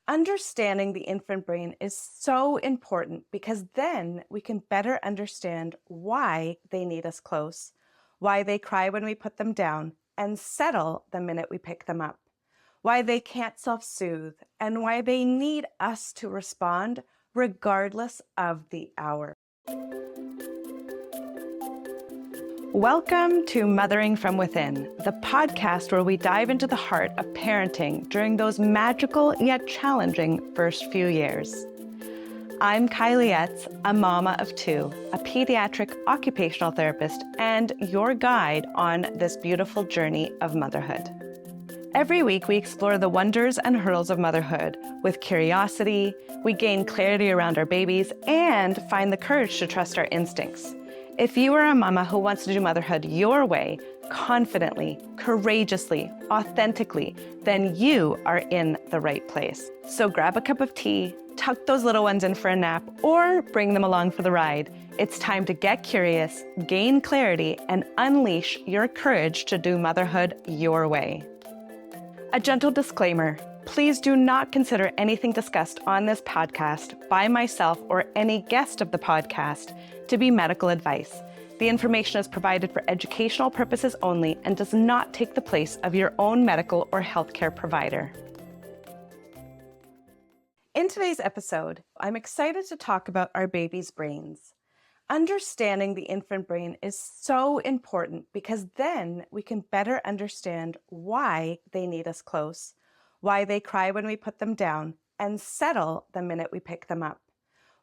Understanding the infant brain is so important because then we can better understand why they need us close, why they cry when we put them down, and settle the minute we pick them up, why they can't self-soothe, and why they need us to respond regardless of the hour. Welcome to Mothering from Within, the podcast where we dive into the heart of parenting during those magical yet challenging first few years. I'm Kaili, a mama of two, a pediatric occupational therapist, and your guide on this beautiful journey of motherhood. Every week, we explore the wonders and hurdles of motherhood with curiosity, we gain clarity around our babies, and find the courage to trust our instincts. If you are a mama who wants to do motherhood your way, confidently, courageously, authentically, then you are in the right place. So grab a cup of tea, tuck those little ones in for a nap, or bring them along for the ride. It's time to get curious, gain clarity, and unleash your courage to do motherhood your way. A gentle disclaimer, please do not consider anything discussed on this podcast by myself or any guest of the podcast to be medical advice. The information is provided for educational purposes only and does not take the place of your own medical or healthcare provider. In today's episode, I'm excited to talk about our baby's brains. Understanding the infant brain is so important because then we can better understand why they need us close, why they cry when we put them down, and settle the minute we pick them up,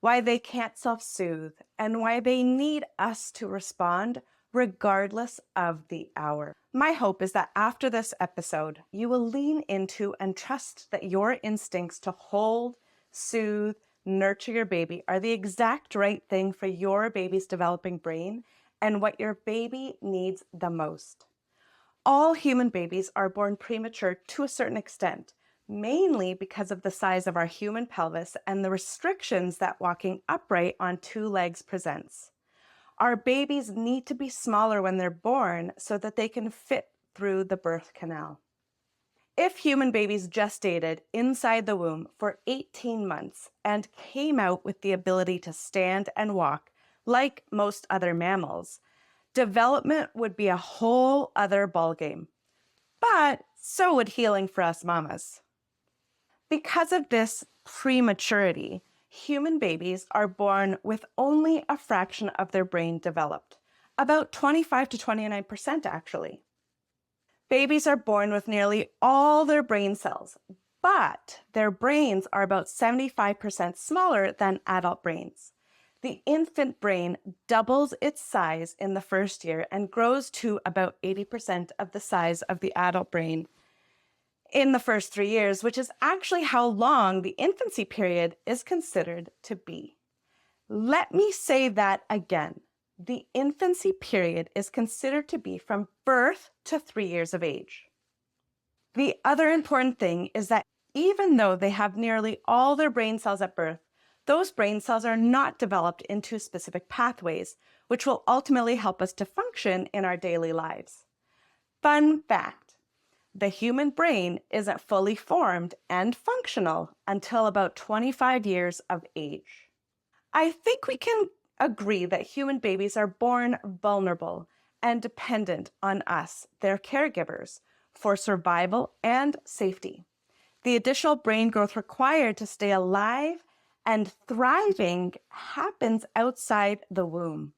why they can't self-soothe, and why they need us to respond regardless of the hour. My hope is that after this episode, you will lean into and trust that your instincts to hold, soothe, nurture your baby are the exact right thing for your baby's developing brain and what your baby needs the most. All human babies are born premature to a certain extent, mainly because of the size of our human pelvis and the restrictions that walking upright on two legs presents. Our babies need to be smaller when they're born so that they can fit through the birth canal. If human babies gestated inside the womb for 18 months and came out with the ability to stand and walk, like most other mammals, development would be a whole other ballgame. But so would healing for us mamas. Because of this prematurity, human babies are born with only a fraction of their brain developed, about 25 to 29% actually. Babies are born with nearly all their brain cells, but their brains are about 75% smaller than adult brains. The infant brain doubles its size in the first year and grows to about 80% of the size of the adult brain in the first 3 years, which is actually how long the infancy period is considered to be. Let me say that again. The infancy period is considered to be from birth to 3 years of age. The other important thing is that even though they have nearly all their brain cells at birth, those brain cells are not developed into specific pathways, which will ultimately help us to function in our daily lives. Fun fact, the human brain isn't fully formed and functional until about 25 years of age. I think we can agree that human babies are born vulnerable and dependent on us, their caregivers, for survival and safety. The additional brain growth required to stay alive and thriving happens outside the womb.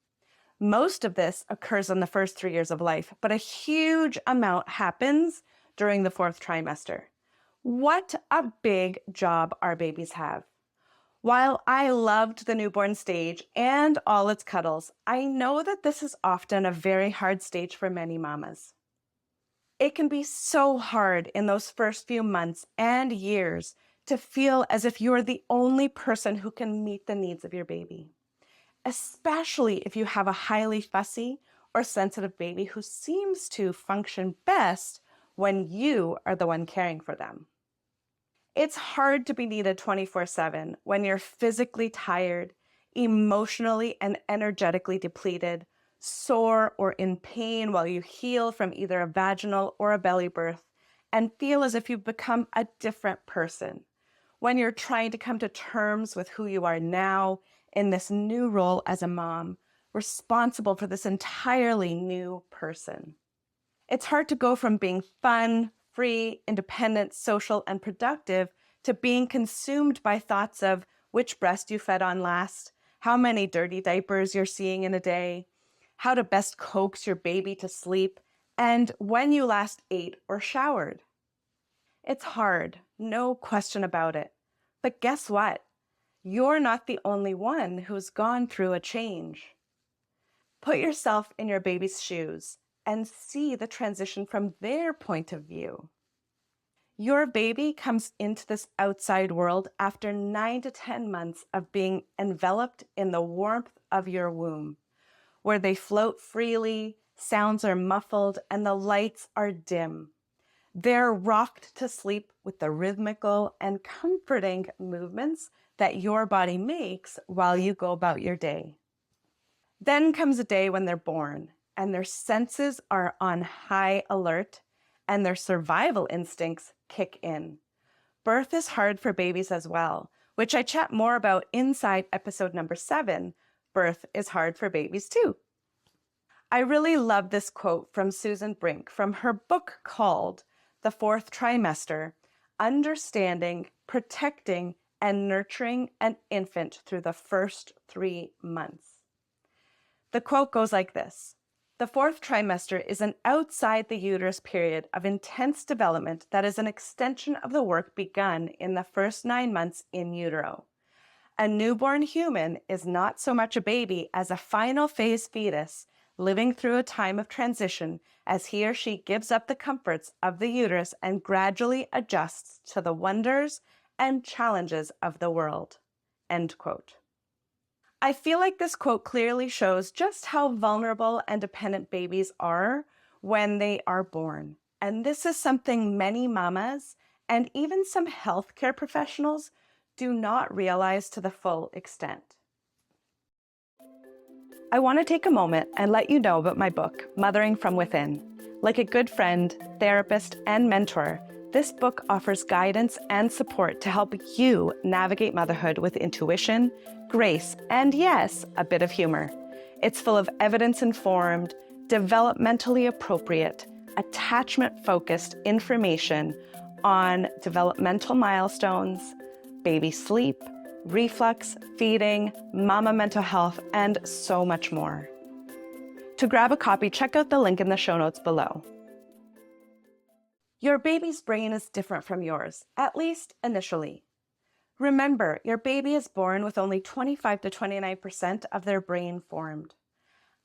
Most of this occurs in the first 3 years of life, but a huge amount happens during the 4th trimester. What a big job our babies have. While I loved the newborn stage and all its cuddles, I know that this is often a very hard stage for many mamas. It can be so hard in those first few months and years to feel as if you are the only person who can meet the needs of your baby, especially if you have a highly fussy or sensitive baby who seems to function best when you are the one caring for them. It's hard to be needed 24/7 when you're physically tired, emotionally and energetically depleted, sore or in pain while you heal from either a vaginal or a belly birth, and feel as if you've become a different person. when you're trying to come to terms with who you are now in this new role as a mom, responsible for this entirely new person. It's hard to go from being fun, free, independent, social, and productive to being consumed by thoughts of which breast you fed on last, how many dirty diapers you're seeing in a day, how to best coax your baby to sleep, and when you last ate or showered. It's hard, no question about it. But guess what? You're not the only one who's gone through a change. Put yourself in your baby's shoes and see the transition from their point of view. Your baby comes into this outside world after 9 to 10 months of being enveloped in the warmth of your womb, where they float freely, sounds are muffled, and the lights are dim. They're rocked to sleep with the rhythmical and comforting movements that your body makes while you go about your day. Then comes a day when they're born, and their senses are on high alert, and their survival instincts kick in. Birth is hard for babies as well, which I chat more about inside episode number 7, Birth is Hard for Babies Too. I really love this quote from Susan Brink from her book called The Fourth Trimester, Understanding, Protecting, and Nurturing an Infant Through the First 3 Months. The quote goes like this: "The fourth trimester is an outside the uterus period of intense development that is an extension of the work begun in the first 9 months in utero. A newborn human is not so much a baby as a final phase fetus living through a time of transition as he or she gives up the comforts of the uterus and gradually adjusts to the wonders and challenges of the world." End quote. I feel like this quote clearly shows just how vulnerable and dependent babies are when they are born. And this is something many mamas and even some healthcare professionals do not realize to the full extent. I want to take a moment and let you know about my book, Mothering from Within. Like a good friend, therapist, and mentor, this book offers guidance and support to help you navigate motherhood with intuition, grace, and yes, a bit of humor. It's full of evidence-informed, developmentally appropriate, attachment-focused information on developmental milestones, baby sleep, reflux, feeding, mama mental health, and so much more. To grab a copy, check out the link in the show notes below. Your baby's brain is different from yours, at least initially. Remember, your baby is born with only 25 to 29% of their brain formed.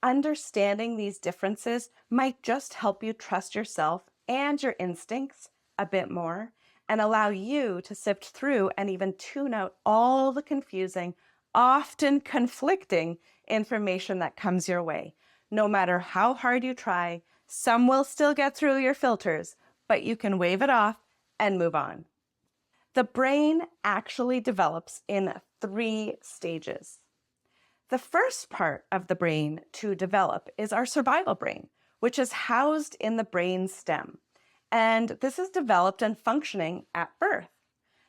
Understanding these differences might just help you trust yourself and your instincts a bit more and allow you to sift through and even tune out all the confusing, often conflicting information that comes your way. No matter how hard you try, some will still get through your filters, but you can wave it off and move on. The brain actually develops in 3 stages. The first part of the brain to develop is our survival brain, which is housed in the brain stem. And this is developed and functioning at birth.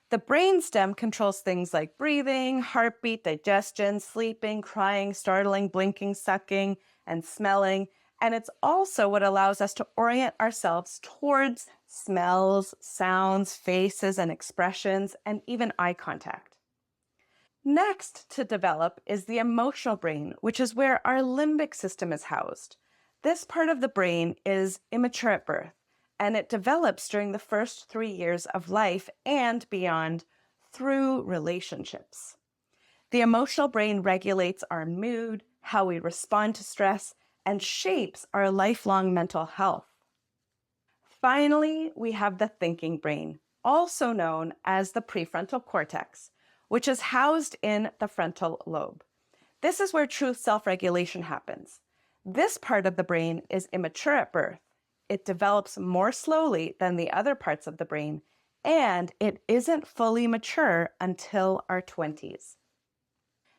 The brain stem controls things like breathing, heartbeat, digestion, sleeping, crying, startling, blinking, sucking, and smelling. And it's also what allows us to orient ourselves towards smells, sounds, faces, and expressions, and even eye contact. Next to develop is the emotional brain, which is where our limbic system is housed. This part of the brain is immature at birth, and it develops during the first 3 years of life and beyond through relationships. The emotional brain regulates our mood, how we respond to stress, and shapes our lifelong mental health. Finally, we have the thinking brain, also known as the prefrontal cortex, which is housed in the frontal lobe. This is where true self-regulation happens. This part of the brain is immature at birth. It develops more slowly than the other parts of the brain, and it isn't fully mature until our 20s.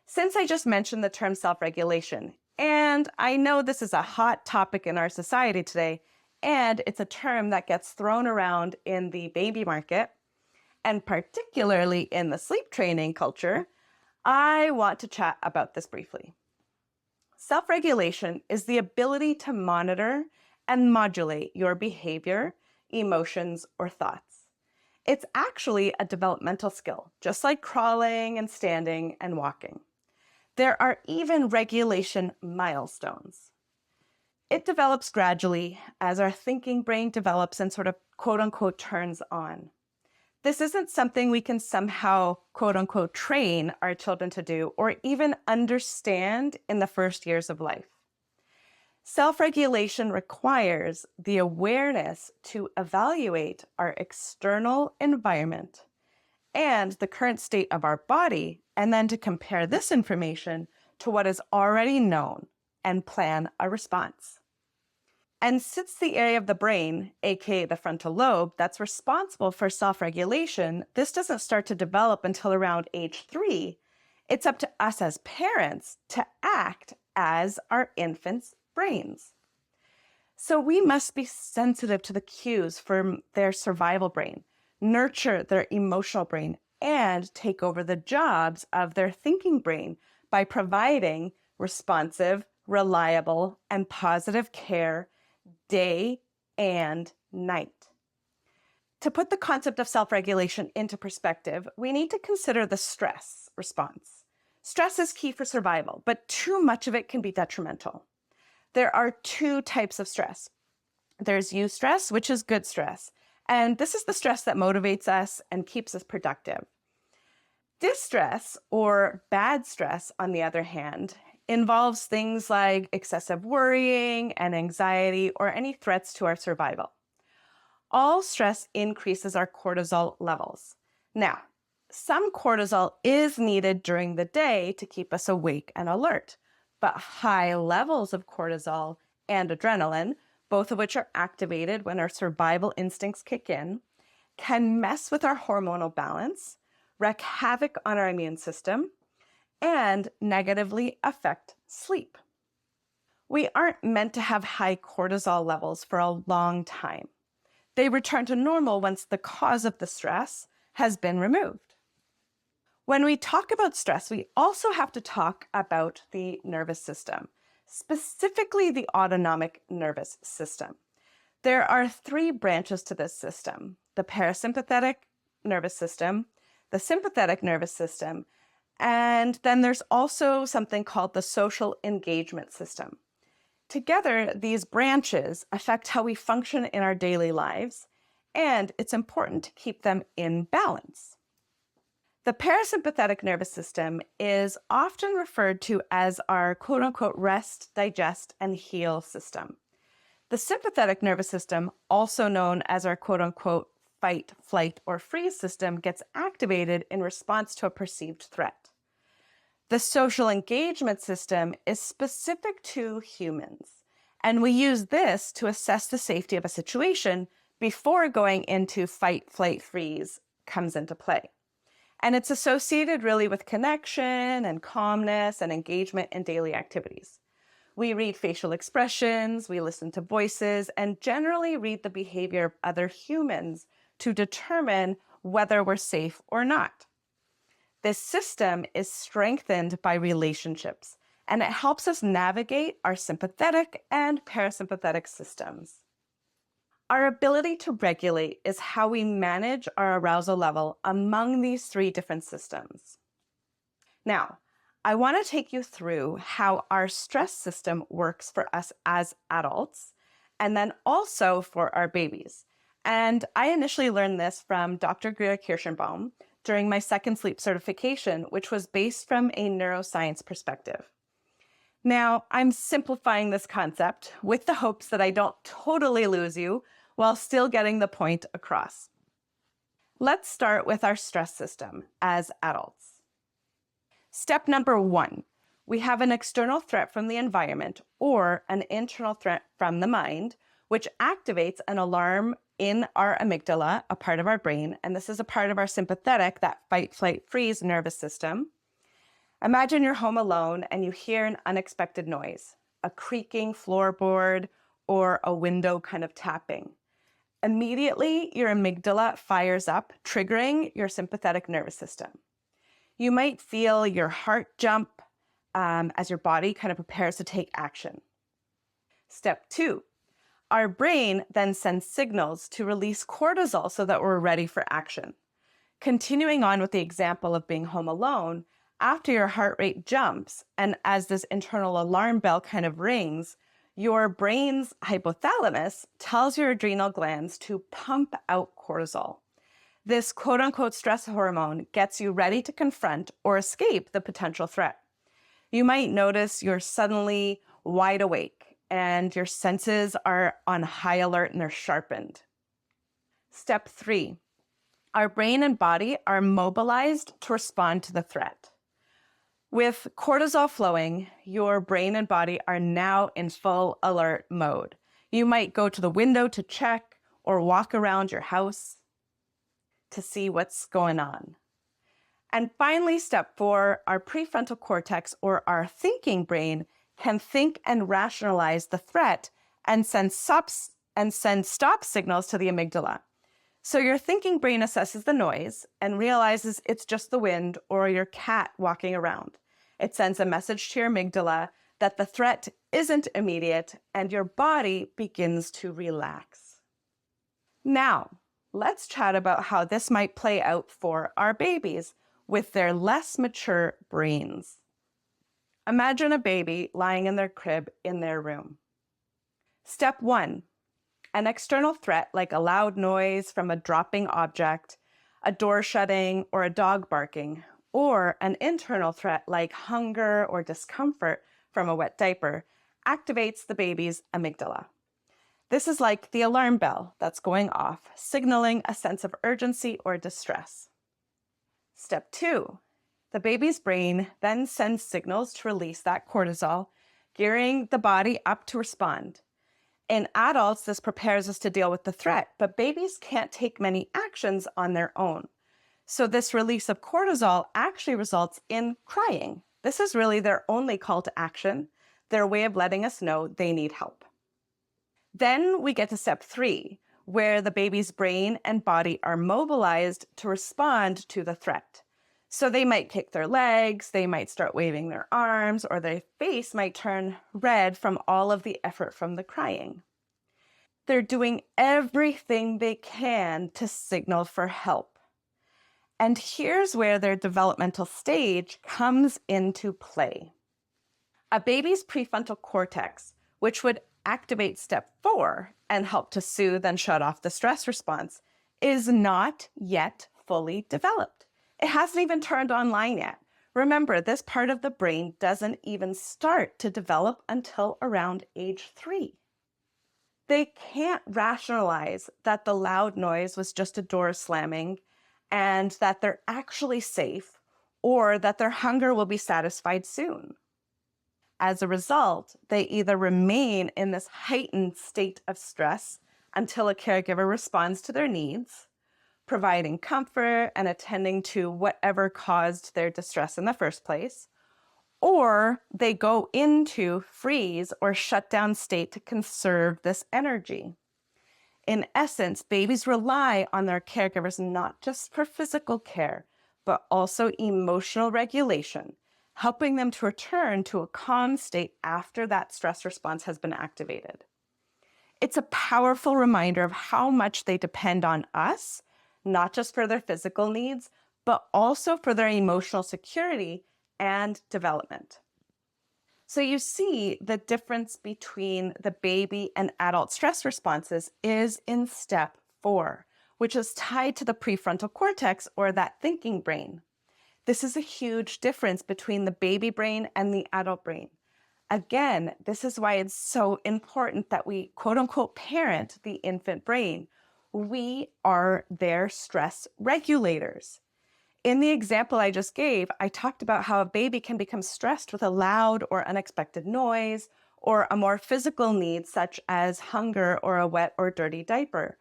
Since I just mentioned the term self-regulation, and I know this is a hot topic in our society today, and it's a term that gets thrown around in the baby market, And particularly in the sleep training culture, I want to chat about this briefly. Self-regulation is the ability to monitor and modulate your behavior, emotions, or thoughts. It's actually a developmental skill, just like crawling and standing and walking. There are even regulation milestones. It develops gradually as our thinking brain develops and sort of quote unquote turns on. This isn't something we can somehow quote unquote train our children to do or even understand in the first years of life. Self-regulation requires the awareness to evaluate our external environment and the current state of our body, and then to compare this information to what is already known and plan a response. And since the area of the brain, aka the frontal lobe, that's responsible for self-regulation, this doesn't start to develop until around age 3, it's up to us as parents to act as our infants' brains. So we must be sensitive to the cues from their survival brain, nurture their emotional brain, and take over the jobs of their thinking brain by providing responsive, reliable, and positive care day and night. To put the concept of self-regulation into perspective, we need to consider the stress response. Stress is key for survival, but too much of it can be detrimental. There are 2 types of stress. There's eustress, which is good stress, and this is the stress that motivates us and keeps us productive. Distress, or bad stress, on the other hand, involves things like excessive worrying and anxiety or any threats to our survival. All stress increases our cortisol levels. Now, some cortisol is needed during the day to keep us awake and alert, but high levels of cortisol and adrenaline, both of which are activated when our survival instincts kick in, can mess with our hormonal balance, wreak havoc on our immune system, and negatively affect sleep. We aren't meant to have high cortisol levels for a long time. They return to normal once the cause of the stress has been removed. When we talk about stress, we also have to talk about the nervous system, specifically the autonomic nervous system. There are 3 branches to this system: the parasympathetic nervous system, the sympathetic nervous system, and then there's also something called the social engagement system. Together, these branches affect how we function in our daily lives, and it's important to keep them in balance. The parasympathetic nervous system is often referred to as our quote-unquote rest, digest, and heal system. The sympathetic nervous system, also known as our quote-unquote fight, flight, or freeze system, gets activated in response to a perceived threat. The social engagement system is specific to humans, and we use this to assess the safety of a situation before going into fight, flight, freeze comes into play. And it's associated really with connection and calmness and engagement in daily activities. We read facial expressions, we listen to voices, and generally read the behavior of other humans to determine whether we're safe or not. This system is strengthened by relationships, and it helps us navigate our sympathetic and parasympathetic systems. Our ability to regulate is how we manage our arousal level among these 3 different systems. Now, I want to take you through how our stress system works for us as adults, and then also for our babies. And I initially learned this from Dr. Greer Kirschenbaum during my second sleep certification, which was based from a neuroscience perspective. Now, I'm simplifying this concept with the hopes that I don't totally lose you while still getting the point across. Let's start with our stress system as adults. Step number 1, we have an external threat from the environment or an internal threat from the mind, which activates an alarm in our amygdala, a part of our brain, and this is a part of our sympathetic, that fight, flight, freeze nervous system. Imagine you're home alone and you hear an unexpected noise, a creaking floorboard or a window kind of tapping. Immediately, your amygdala fires up, triggering your sympathetic nervous system. You might feel your heart jump as your body kind of prepares to take action. Step 2, our brain then sends signals to release cortisol so that we're ready for action. Continuing on with the example of being home alone, after your heart rate jumps and as this internal alarm bell kind of rings, your brain's hypothalamus tells your adrenal glands to pump out cortisol. This quote unquote stress hormone gets you ready to confront or escape the potential threat. You might notice you're suddenly wide awake and your senses are on high alert and they're sharpened. Step 3, our brain and body are mobilized to respond to the threat. With cortisol flowing, your brain and body are now in full alert mode. You might go to the window to check or walk around your house to see what's going on. And finally, step 4, our prefrontal cortex or our thinking brain can think and rationalize the threat and send stop signals to the amygdala. So your thinking brain assesses the noise and realizes it's just the wind or your cat walking around. It sends a message to your amygdala that the threat isn't immediate and your body begins to relax. Now, let's chat about how this might play out for our babies with their less mature brains. Imagine a baby lying in their crib in their room. Step 1, an external threat like a loud noise from a dropping object, a door shutting, or a dog barking, or an internal threat like hunger or discomfort from a wet diaper activates the baby's amygdala. This is like the alarm bell that's going off, signaling a sense of urgency or distress. Step 2, the baby's brain then sends signals to release that cortisol, gearing the body up to respond. In adults, this prepares us to deal with the threat, but babies can't take many actions on their own. So this release of cortisol actually results in crying. This is really their only call to action, their way of letting us know they need help. Then we get to step 3, where the baby's brain and body are mobilized to respond to the threat. So they might kick their legs, they might start waving their arms, or their face might turn red from all of the effort from the crying. They're doing everything they can to signal for help. And here's where their developmental stage comes into play. A baby's prefrontal cortex, which would activate step 4 and help to soothe and shut off the stress response, is not yet fully developed. It hasn't even turned online yet. Remember, this part of the brain doesn't even start to develop until around age 3. They can't rationalize that the loud noise was just a door slamming and that they're actually safe or that their hunger will be satisfied soon. As a result, they either remain in this heightened state of stress until a caregiver responds to their needs, providing comfort and attending to whatever caused their distress in the first place, or they go into freeze or shutdown state to conserve this energy. In essence, babies rely on their caregivers not just for physical care, but also emotional regulation, helping them to return to a calm state after that stress response has been activated. It's a powerful reminder of how much they depend on us, not just for their physical needs, but also for their emotional security and development. So you see the difference between the baby and adult stress responses is in step 4, which is tied to the prefrontal cortex or that thinking brain. This is a huge difference between the baby brain and the adult brain. Again, this is why it's so important that we quote unquote parent the infant brain. We are their stress regulators. In the example I just gave, I talked about how a baby can become stressed with a loud or unexpected noise or a more physical need such as hunger or a wet or dirty diaper.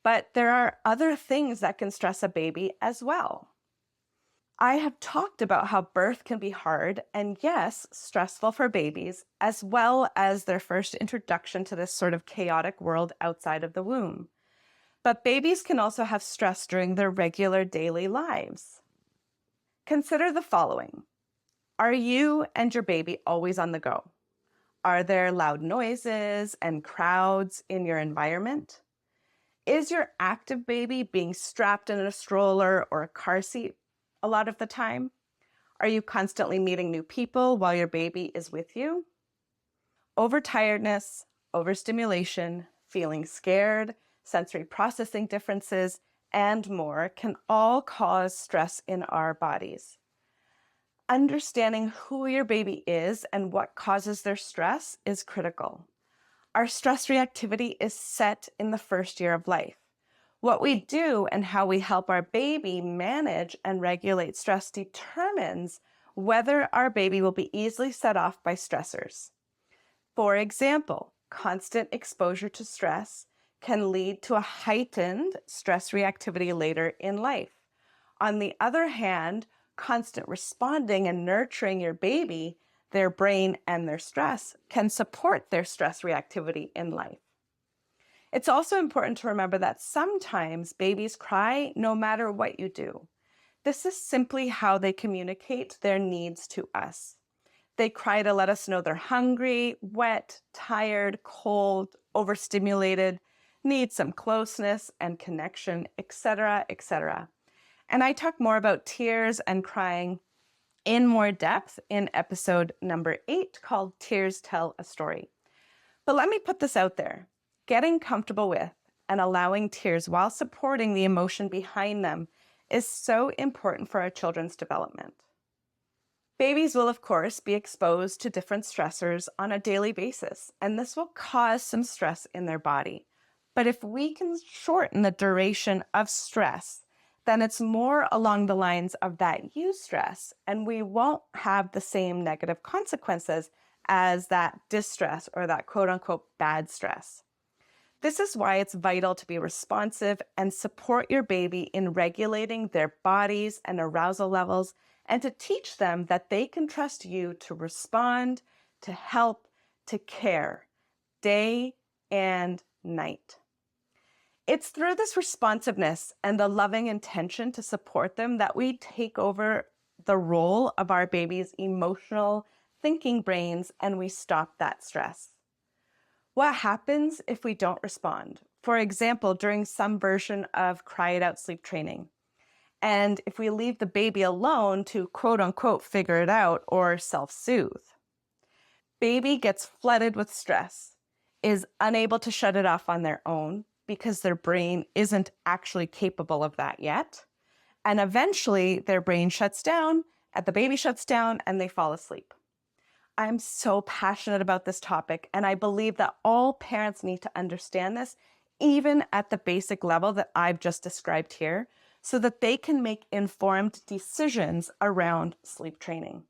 But there are other things that can stress a baby as well. I have talked about how birth can be hard and yes, stressful for babies, as well as their first introduction to this sort of chaotic world outside of the womb. But babies can also have stress during their regular daily lives. Consider the following. Are you and your baby always on the go? Are there loud noises and crowds in your environment? Is your active baby being strapped in a stroller or a car seat a lot of the time? Are you constantly meeting new people while your baby is with you? Overtiredness, overstimulation, feeling scared, sensory processing differences, and more can all cause stress in our bodies. Understanding who your baby is and what causes their stress is critical. Our stress reactivity is set in the first year of life. What we do and how we help our baby manage and regulate stress determines whether our baby will be easily set off by stressors. For example, constant exposure to stress can lead to a heightened stress reactivity later in life. On the other hand, constant responding and nurturing your baby, their brain, and their stress can support their stress reactivity in life. It's also important to remember that sometimes babies cry no matter what you do. This is simply how they communicate their needs to us. They cry to let us know they're hungry, wet, tired, cold, overstimulated, need some closeness and connection, etc., etc. And I talk more about tears and crying in more depth in episode number 8 called Tears Tell a Story. But let me put this out there. Getting comfortable with and allowing tears while supporting the emotion behind them is so important for our children's development. Babies will, of course, be exposed to different stressors on a daily basis, and this will cause some stress in their body. But if we can shorten the duration of stress, then it's more along the lines of that eustress, and we won't have the same negative consequences as that distress or that quote-unquote bad stress. This is why it's vital to be responsive and support your baby in regulating their bodies and arousal levels, and to teach them that they can trust you to respond, to help, to care, day and night. It's through this responsiveness and the loving intention to support them that we take over the role of our baby's emotional thinking brains and we stop that stress. What happens if we don't respond? For example, during some version of cry it out sleep training. And if we leave the baby alone to quote unquote figure it out or self-soothe. Baby gets flooded with stress, is unable to shut it off on their own because their brain isn't actually capable of that yet. And eventually their brain shuts down, and the baby shuts down, and they fall asleep. I'm so passionate about this topic, and I believe that all parents need to understand this, even at the basic level that I've just described here, so that they can make informed decisions around sleep training.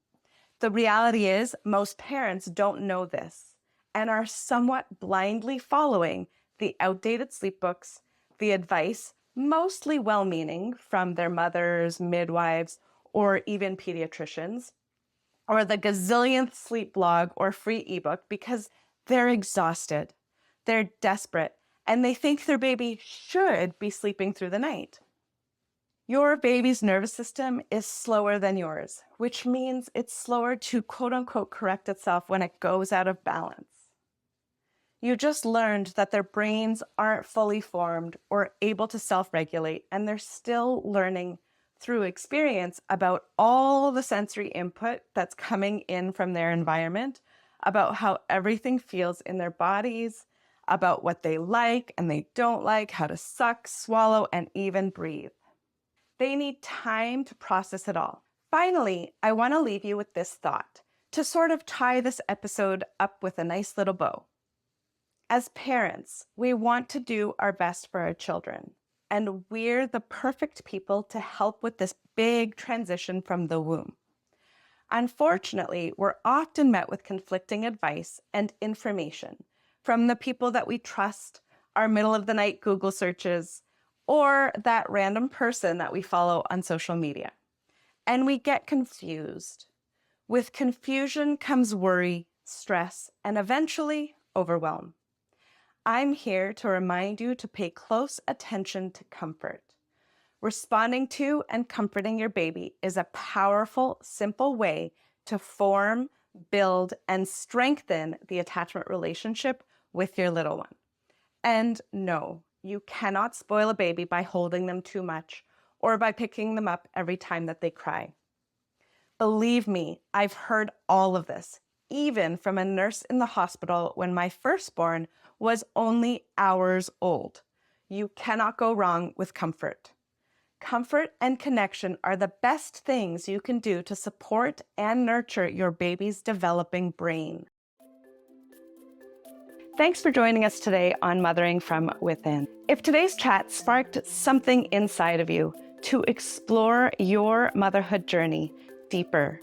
The reality is, most parents don't know this and are somewhat blindly following the outdated sleep books, the advice, mostly well-meaning, from their mothers, midwives, or even pediatricians, or the gazillionth sleep blog or free ebook because they're exhausted, they're desperate, and they think their baby should be sleeping through the night. Your baby's nervous system is slower than yours, which means it's slower to quote-unquote correct itself when it goes out of balance. You just learned that their brains aren't fully formed or able to self-regulate, and they're still learning through experience about all the sensory input that's coming in from their environment, about how everything feels in their bodies, about what they like and they don't like, how to suck, swallow, and even breathe. They need time to process it all. Finally, I want to leave you with this thought to sort of tie this episode up with a nice little bow. As parents, we want to do our best for our children, and we're the perfect people to help with this big transition from the womb. Unfortunately, we're often met with conflicting advice and information from the people that we trust, our middle-of-the-night Google searches, or that random person that we follow on social media. And we get confused. With confusion comes worry, stress, and eventually overwhelm. I'm here to remind you to pay close attention to comfort. Responding to and comforting your baby is a powerful, simple way to form, build, and strengthen the attachment relationship with your little one. And no, you cannot spoil a baby by holding them too much or by picking them up every time that they cry. Believe me, I've heard all of this, even from a nurse in the hospital when my firstborn was only hours old. You cannot go wrong with comfort. Comfort and connection are the best things you can do to support and nurture your baby's developing brain. Thanks for joining us today on Mothering from Within. If today's chat sparked something inside of you to explore your motherhood journey deeper,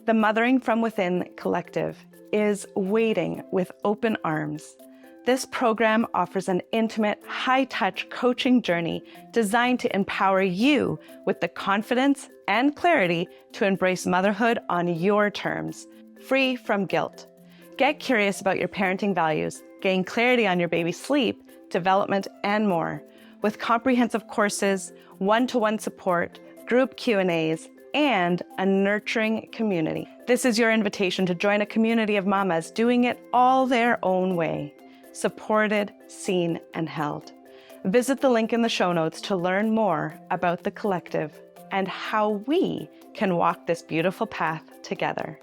the Mothering from Within Collective is waiting with open arms. This program offers an intimate, high-touch coaching journey designed to empower you with the confidence and clarity to embrace motherhood on your terms, free from guilt. Get curious about your parenting values, gain clarity on your baby's sleep, development, and more, with comprehensive courses, one-to-one support, group Q&As, and a nurturing community. This is your invitation to join a community of mamas doing it all their own way. Supported, seen, and held. Visit the link in the show notes to learn more about the collective and how we can walk this beautiful path together.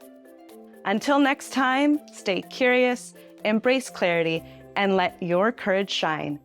Until next time, stay curious, embrace clarity, and let your courage shine.